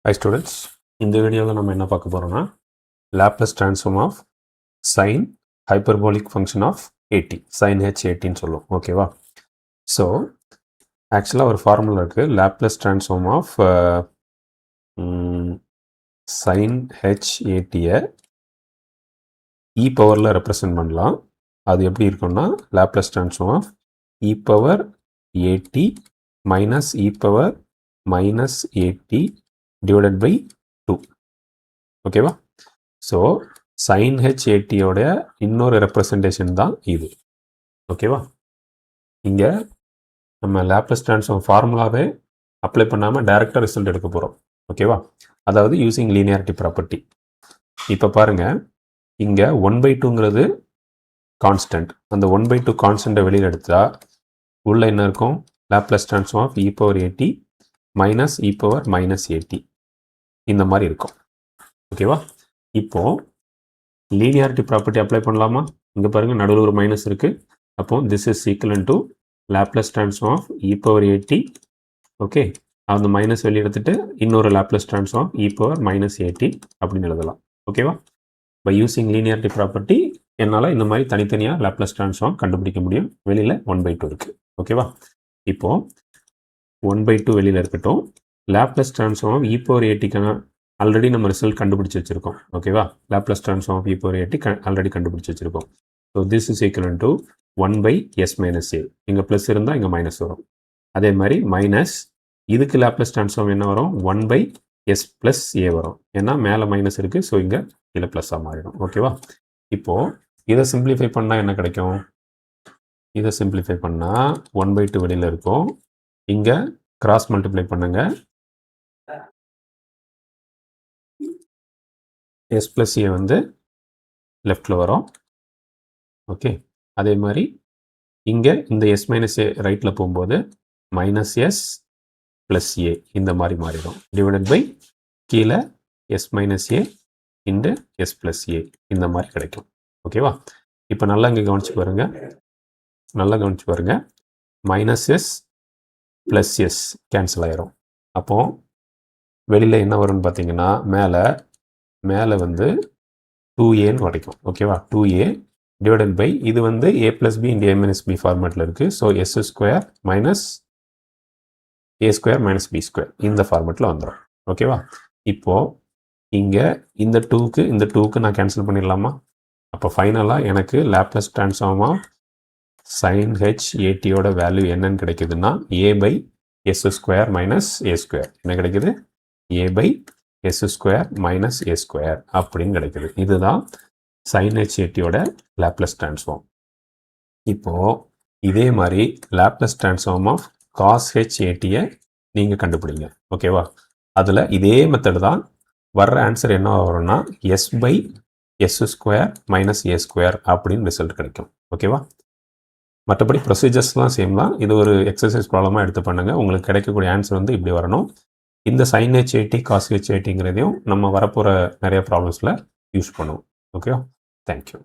Hi students, இந்த வீடியோவில் நம்ம என்ன பார்க்க போகிறோம்னா Laplace transform of sine hyperbolic function of 80 sine H 80ன்னு சொல்லுவோம். ஓகேவா? ஸோ ஆக்சுவலாக ஒரு ஃபார்முலா இருக்குது. Laplace transform of sine H 80யை இ பவரில் ரெப்ரசன்ட் பண்ணலாம். அது எப்படி இருக்குன்னா Laplace transform of e power 80 minus e power minus 80 divided by 2. ஓகேவா? ஸோ sin h 80 ஓட இன்னொரு ரெப்ரசன்டேஷன் தான் இது. ஓகேவா? இங்கே நம்ம லாப்லஸ் ட்ரான்ஸ்ஃபார்ம் ஃபார்முலாவே அப்ளை பண்ணாமல் டைரெக்டாக ரிசல்ட் எடுக்க போகிறோம். ஓகேவா? அதாவது யூஸிங் லீனியாரிட்டி ப்ராப்பர்ட்டி. இப்போ பாருங்கள், இங்கே 1/2ங்கிறது கான்ஸ்டன்ட். அந்த 1/2 கான்ஸ்டண்ட்டை வெளியில் எடுத்தால் உள்ள என்ன இருக்கும்? Laplace transform of e power 80 minus e power minus 80 இந்த மாதிரி இருக்கும். ஓகேவா? இப்போ லீனியாரிட்டி ப்ராப்பர்ட்டி அப்ளை பண்ணலாமா? இங்கே பாருங்கள், நடுவில் ஒரு மைனஸ் இருக்குது. அப்போ this is equal to Laplace transform of e power 80. Okay, அந்த மைனஸ் வெளியே எடுத்துட்டு இன்னொரு Laplace transform e power minus 80 அப்படின்னு எழுதலாம். ஓகேவா? பை யூஸிங் லீனியாரிட்டி ப்ராப்பர்ட்டி என்னால் இந்த மாதிரி தனித்தனியாக லாப்லஸ் ட்ரான்ஸ்ஃபார்ம் கண்டுபிடிக்க முடியும். வெளியில் 1/2 இருக்குது. ஓகேவா? இப்போது 1/2 வெளியில் இருக்கட்டும். லாப்லஸ் ட்ரான்ஸ்ஃபார்ம் இ பவர் 80க்கான ஆல்ரெடி நம்ம ரிசல்ட் கண்டுபிடிச்சி வச்சுருக்கோம். ஓகேவா? Laplace transform of e power 80 already கண்டுபிடிச்சி வச்சுருக்கோம். So this is equal to 1/s minus a. இங்கே ப்ளஸ் இருந்தால் இங்கே மைனஸ் வரும். அதே மாதிரி மைனஸ் இதுக்கு லாப்லஸ் ட்ரான்ஸ்ஃபார்ம் என்ன வரும்? 1/s ப்ளஸ் ஏ வரும். ஏன்னா மேலே மைனஸ் இருக்குது. ஸோ இங்கே இதில் ப்ளஸ்ஸாக மாறிடும். ஓகேவா? இப்போது இதை சிம்பிளிஃபை பண்ணால் என்ன கிடைக்கும்? இதை சிம்பிளிஃபை பண்ணால் 1/2 வெளியில் இருக்கும். இங்கே கிராஸ் மல்டிப்ளை பண்ணுங்க. எஸ் ப்ளஸ் ஏ வந்து லெஃப்டில் வரும். ஓகே, அதே மாதிரி இங்கே இந்த எஸ் மைனஸ் ஏ ரைட்டில் போகும்போது மைனஸ் எஸ் ப்ளஸ் ஏ இந்த மாதிரி மாறிடும். டிவைடட் பை கீழே S minus A into S plus A இந்த மாதிரி கிடைக்கும். ஓகேவா? இப்போ நல்லா இங்கே கவனிச்சு பாருங்கள். நல்லா கவனிச்சு பாருங்கள். Minus s plus s cancel ஆயிரும். அப்போது வெளியில் என்ன வரும்னு பார்த்தீங்கன்னா மேலே வந்து 2ஏன்னு கிடைக்கும். ஓகேவா? 2a டிவைடட் பை இது வந்து a plus b into a minus b ஃபார்மேட்டில் இருக்குது. So s square minus a square minus b square இந்த ஃபார்மேட்டில் வந்துடும். ஓகேவா? இப்போது இங்கே இந்த 2க்கு நான் கேன்சல் பண்ணிடலாமா? அப்போ ஃபைனலாக எனக்கு Laplace transform of sine H 80யோட வேல்யூ என்னன்னு கிடைக்குதுன்னா a by s square minus a square. என்ன கிடைக்குது? a by s square minus a square அப்படின்னு கிடைக்குது. இதுதான் சைன் ஹெச் 80யோட லாப்லஸ் ட்ரான்ஸ்ஃபார்ம். இப்போது இதே மாதிரி Laplace transform of cos H 80யை நீங்கள் கண்டுபிடிங்க. ஓகேவா? அதில் இதே மெத்தட் தான். வர்ற ஆன்சர் என்ன வரும்னா s by s square minus a square அப்படின்னு ரிசல்ட் கிடைக்கும். ஓகேவா? மற்றபடி ப்ரொசீஜர்ஸ்லாம் சேம் தான். இது ஒரு எக்ஸசைஸ் ப்ராப்ளமாக எடுத்து பண்ணுங்கள். உங்களுக்கு கிடைக்கக்கூடிய ஆன்சர் வந்து இப்படி வரணும். இந்த சைன் ஹெச் 80 காஸ் ஹெச் 80ங்கிறதையும் நம்ம வரப்போகிற நிறைய ப்ராப்ளம்ஸில் யூஸ் பண்ணுவோம். Okay, thank you.